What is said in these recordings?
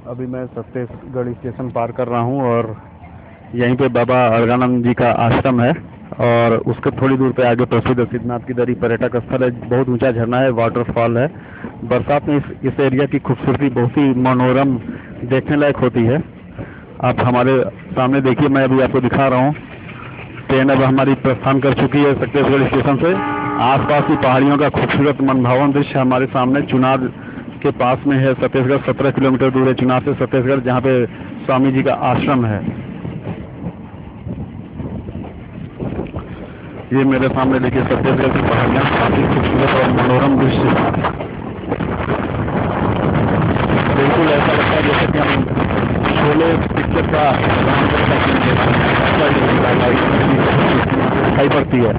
अभी मैं छत्तीसगढ़ स्टेशन पार कर रहा हूँ और यहीं पे बाबा अलगानंद जी का आश्रम है और उसके थोड़ी दूर पे आगे प्रसिद्ध सिद्धनाथ की दरी पर्यटक स्थल है। बहुत ऊंचा झरना है, वाटरफॉल है। बरसात में इस एरिया की खूबसूरती बहुत ही मनोरम देखने लायक होती है। आप हमारे सामने देखिए, मैं अभी आपको दिखा रहा हूँ। ट्रेन अब हमारी प्रस्थान कर चुकी है छत्तीसगढ़ स्टेशन से। आसपास की पहाड़ियों का खूबसूरत मनभावन दृश्य हमारे सामने चुनार के पास में है। छत्तीसगढ़ 17 किलोमीटर दूर है चुनार से छत्तीसगढ़, जहाँ पे स्वामी जी का आश्रम है। ये मेरे सामने देखिए छत्तीसगढ़ की पहाड़ियाँ, काफी खूबसूरत और मनोरम दृश्य। बिल्कुल ऐसा लगता है जैसे कि हम शोले पिक्चर का दिखाई पड़ती है।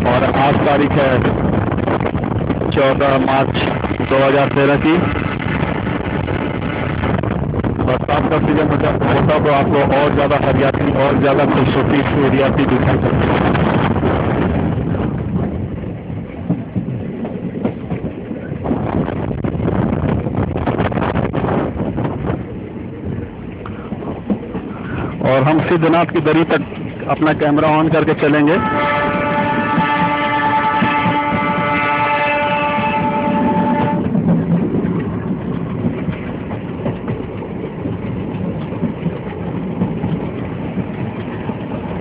और आज तारीख है 14 मार्च 2013 की। बरसात का सीजन होता तो आपको और ज्यादा हरियाली और ज्यादा खूबसूरती इस एरिया की दिखाई सकती है। और हम सिद्धनाथ की दरी तक अपना कैमरा ऑन करके चलेंगे।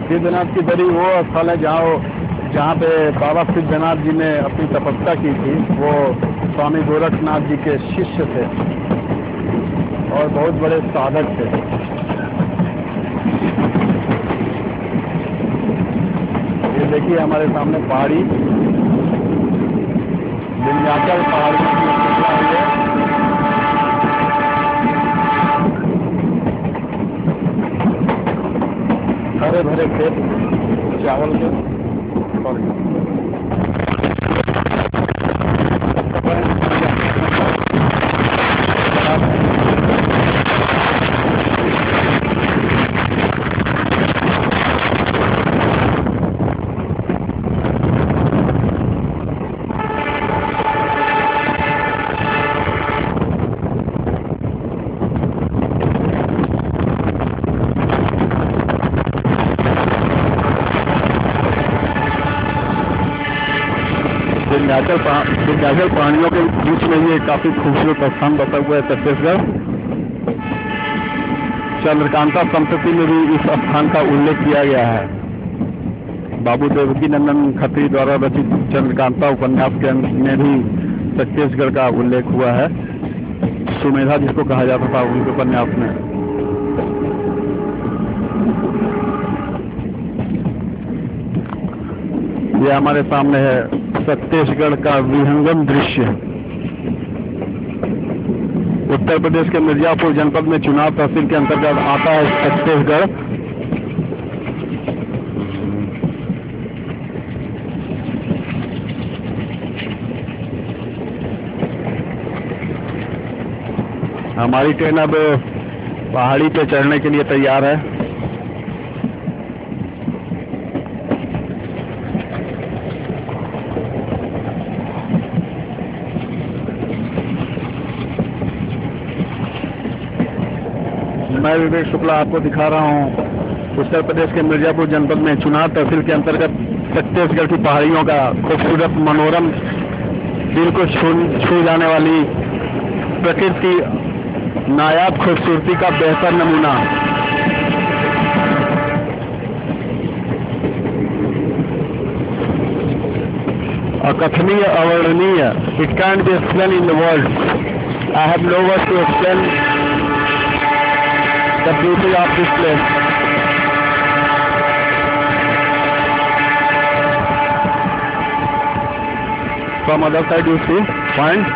सिद्धनाथ की दरी वो स्थल है जहाँ पे बाबा सिद्धनाथ जी ने अपनी तपस्या की थी। वो स्वामी गोरखनाथ जी के शिष्य थे और बहुत बड़े साधक थे। ये देखिए हमारे सामने पहाड़ी, विंध्याचल पहाड़ी की है। हरे भरे खेत चावल के विंध्याचल पहाड़ियों के बीच में ये काफी खूबसूरत स्थान बसा हुआ है छत्तीसगढ़। चंद्रकांता संस्कृति में भी इस स्थान का उल्लेख किया गया है। बाबू देवकी नंदन खत्री द्वारा रचित चंद्रकांता उपन्यास के में भी छत्तीसगढ़ का उल्लेख हुआ है। सुमेधा जिसको कहा जाता था उनके उपन्यास में। ये हमारे सामने है छत्तीसगढ़ का विहंगम दृश्य। उत्तर प्रदेश के मिर्जापुर जनपद में चुनाव तहसील के अंतर्गत आता है छत्तीसगढ़। हमारी ट्रेन अब पहाड़ी पे चढ़ने के लिए तैयार है। मैं विवेक शुक्ला आपको दिखा रहा हूँ उत्तर प्रदेश के मिर्जापुर जनपद में चुनार तहसील के अंतर्गत छत्तीसगढ़ की पहाड़ियों का खूबसूरत मनोरम, दिल को छू जाने वाली प्रकृति की नायाब खूबसूरती का बेहतर नमूना। अकथनीय, अवर्णनीय। It can be explain in the world. I have no words to explain the beauty of this place. From other side you see point.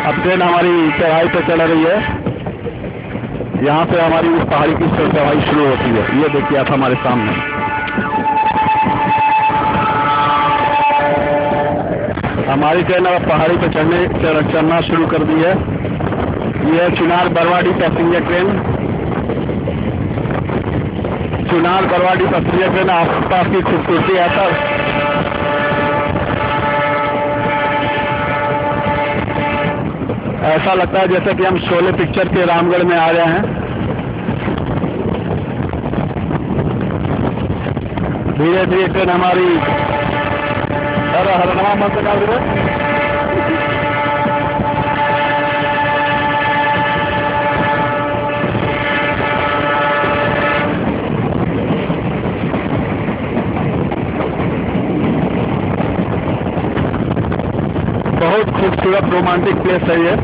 अब ट्रेन हमारी चढ़ाई पे चल रही है। यहाँ से हमारी इस पहाड़ी की चढ़ाई शुरू होती है। ये देखिए आप हमारे सामने। हमारी ट्रेन अब पहाड़ी पे चढ़ना शुरू कर दी है। ये है Chunar Barwadi passenger train. Chunar Barwadi passenger train आसपास की खूबसूरती ऐसा लगता है जैसे कि हम शोले पिक्चर के रामगढ़ में आ गए हैं। धीरे धीरे ट्रेन हमारी हरनवा मंत्र का बहुत खूबसूरत रोमांटिक प्लेस है ये।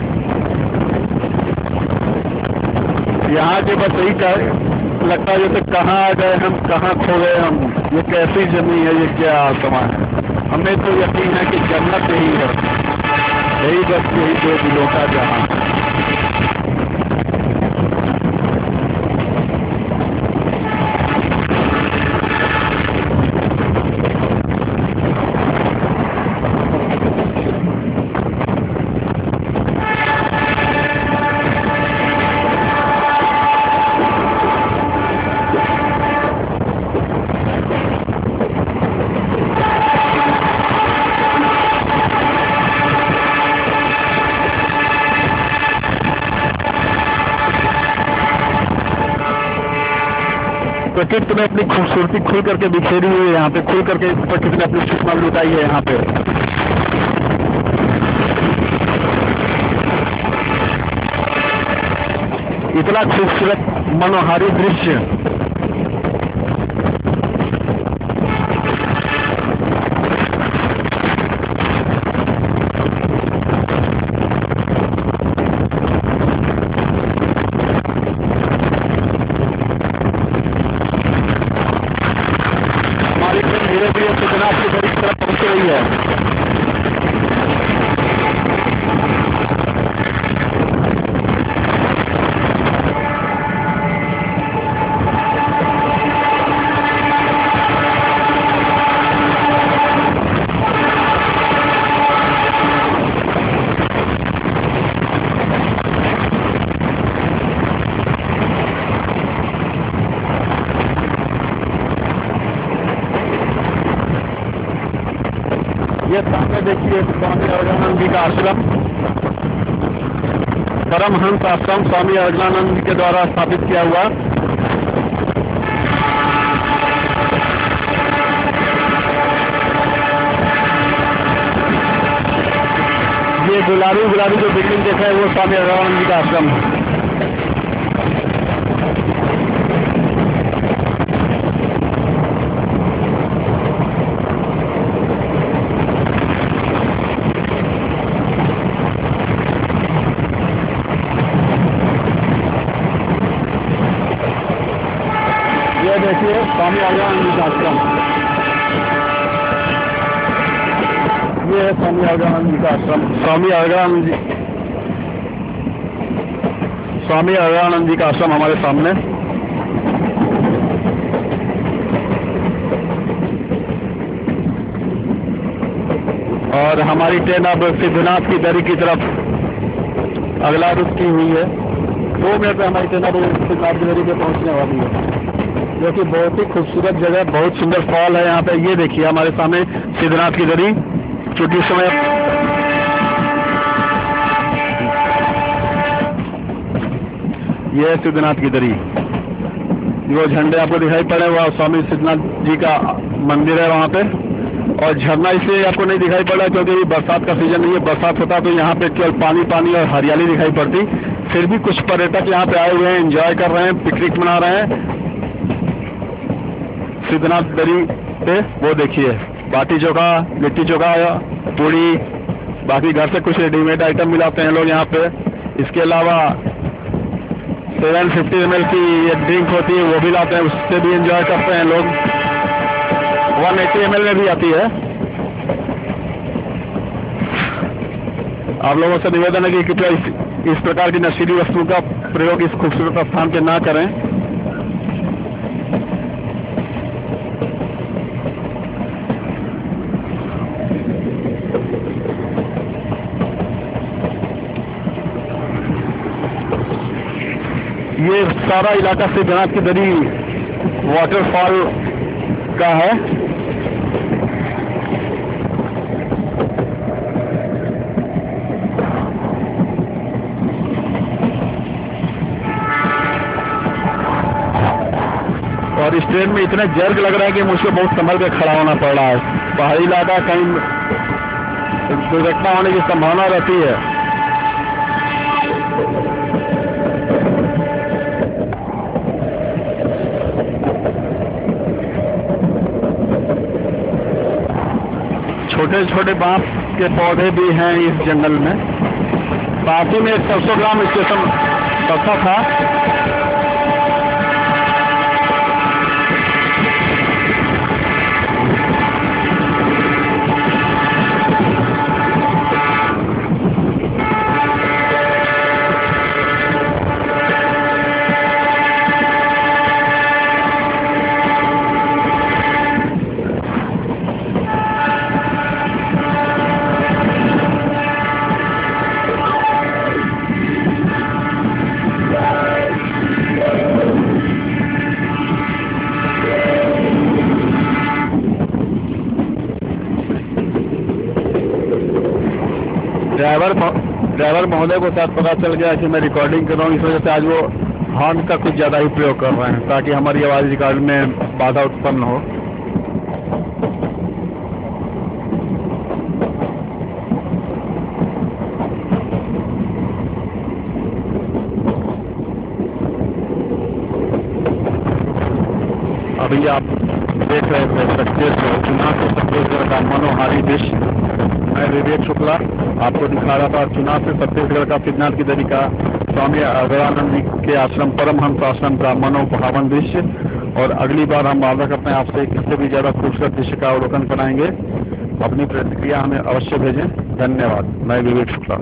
यहाँ के बस यही लगता है जैसे कहाँ आ गए हम, कहाँ खो गए हम, ये कैसी जमीन है, ये क्या आसमान है। हमें तो यकीन है कि जन्नत यही है, यही बस यही दो दिलों का जहां। प्रकृति ने अपनी खूबसूरती खुल करके बिखेरी हुई है यहाँ पे, खुल करके प्रकृति ने अपनी सूचना लुटाई है यहाँ पे। इतना खूबसूरत मनोहारी दृश्य। धीरे धीरे सिद्धनाथ की गली की तरफ पहुंच रही है। ये सामने देखिए स्वामी अवज्ञानंद जी का आश्रम, परमहंस आश्रम स्वामी अवज्ञानंद जी के द्वारा स्थापित किया हुआ। ये गुलाबी गुलाबी जो बिल्डिंग देखा है वो स्वामी अवज्ञानंद जी का आश्रम है। ये देखिए स्वामी अवज्ञानंद जी का आश्रम, ये है स्वामी अवज्ञानंद जी का आश्रम। स्वामी अवज्ञानंद जी का आश्रम हमारे सामने। और हमारी ट्रेन अब सिद्धनाथ की दरी की तरफ अगला रुख की हुई है। 2 मिनट में हमारी ट्रेन अब सिद्धनाथ की दरी पे पहुंचने वाली है, जो कि बहुत ही खूबसूरत जगह, बहुत सुंदर फॉल है यहाँ पे। ये देखिए हमारे सामने सिद्धनाथ की दरी, चूंकि समय ये है सिद्धनाथ की दरी। जो झंडे आपको दिखाई पड़े वह स्वामी सिद्धनाथ जी का मंदिर है वहाँ पे। और झरना इसलिए आपको नहीं दिखाई पड़ रहा क्योंकि बरसात का सीजन नहीं है। बरसात होता तो यहाँ पे केवल पानी पानी और हरियाली दिखाई पड़ती। फिर भी कुछ पर्यटक यहाँ पे आए हुए हैं, एंजॉय कर रहे हैं, पिकनिक मना रहे हैं सिद्धनाथ दरी पे। वो देखिए बाटी चोखा, लिट्टी चोखा, पूड़ी, बाकी घर से कुछ रेडीमेड आइटम मिलाते हैं लोग यहाँ पे। इसके अलावा 750 ml की एक ड्रिंक होती है वो भी लाते हैं, उससे भी एंजॉय करते हैं लोग। 180 ml में भी आती है। आप लोगों से निवेदन है कि कृपया इस प्रकार की नशीली वस्तुओं का प्रयोग इस खूबसूरत स्थान पे ना करें। ये सारा इलाका सिद्धनाथ की दरी वाटरफॉल का है। और इस ट्रेन में इतना जर्क लग रहा है कि मुझको बहुत संभल कर खड़ा होना पड़ रहा है। पहाड़ी इलाका, कहीं दुर्घटना होने की संभावना रहती है। छोटे छोटे बांस के पौधे भी हैं इस जंगल में। पास ही में एक 700 ग्राम स्टेशन बसा था। ड्राइवर महोदय को शायद पता चल गया कि मैं रिकॉर्डिंग कर रहा हूँ, इस वजह से आज वो हॉर्न का कुछ ज़्यादा ही प्रयोग कर रहे हैं ताकि हमारी आवाज़ रिकॉर्ड में बाधा उत्पन्न हो। अभी आप देख रहे थे चुनाव से छत्तीसगढ़ का मनोहारी दृश्य। मैं विवेक शुक्ला आपको दिखा रहा था चुनाव से छत्तीसगढ़ का सिद्धनाथ की दरी का स्वामी अगरानंद जी के आश्रम, परमहंस आश्रम का मनोभावन दृश्य। और अगली बार हम वादा करते हैं आपसे इससे भी ज्यादा खूबसूरत दृश्य का अवलोकन कराएंगे। अपनी प्रतिक्रिया हमें अवश्य भेजें। धन्यवाद। मैं विवेक शुक्ला।